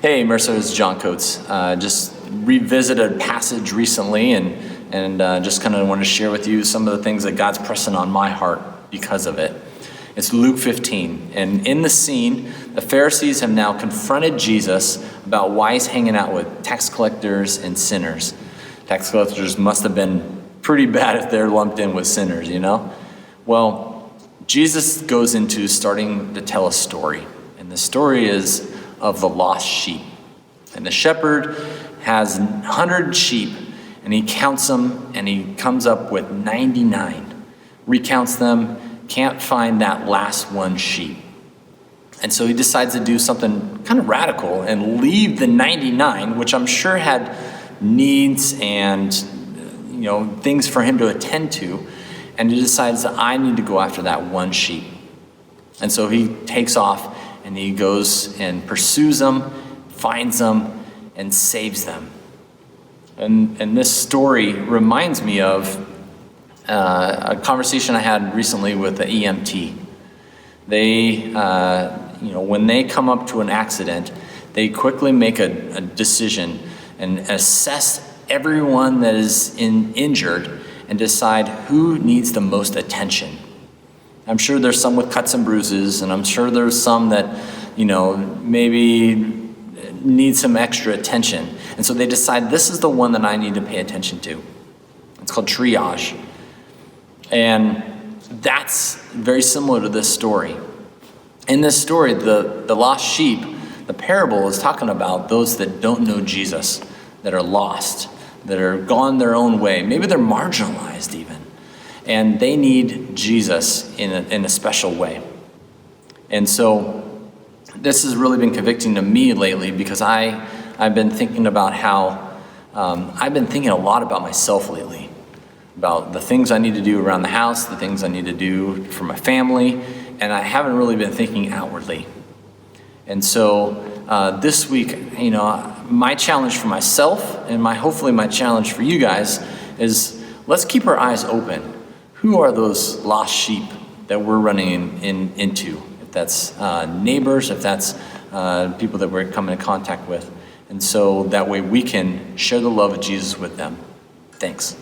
Hey, Mercer, it's John Coates. Just revisited a passage recently and just kind of want to share with you some of the things that God's pressing on my heart because of it. It's Luke 15, and in the scene, the Pharisees have now confronted Jesus about why he's hanging out with tax collectors and sinners. Tax collectors must have been pretty bad if they're lumped in with sinners, you know? Well, Jesus goes into starting to tell a story, and the story is of the lost sheep. And the shepherd has 100 sheep, and he counts them, and he comes up with 99. Recounts them, can't find that last one sheep. And so he decides to do something kind of radical and leave the 99, which I'm sure had needs and things for him to attend to. And he decides that I need to go after that one sheep. And so he takes off and he goes and pursues them, finds them, and saves them. And this story reminds me of a conversation I had recently with the EMT. They, when they come up to an accident, they quickly make a decision and assess everyone that is injured and decide who needs the most attention. I'm sure there's some with cuts and bruises, and I'm sure there's some that, maybe need some extra attention. And so they decide this is the one that I need to pay attention to. It's called triage. And that's very similar to this story. In this story, the lost sheep, the parable is talking about those that don't know Jesus, that are lost, that are gone their own way. Maybe they're marginalized even. And they need Jesus in a special way. And so this has really been convicting to me lately because I've been thinking about how I've been thinking a lot about myself lately, about the things I need to do around the house, the things I need to do for my family, and I haven't really been thinking outwardly. And so this week, my challenge for myself and hopefully my challenge for you guys is let's keep our eyes open. Who are those lost sheep that we're running into? If that's neighbors, if that's people that we're coming in contact with. And so that way we can share the love of Jesus with them. Thanks.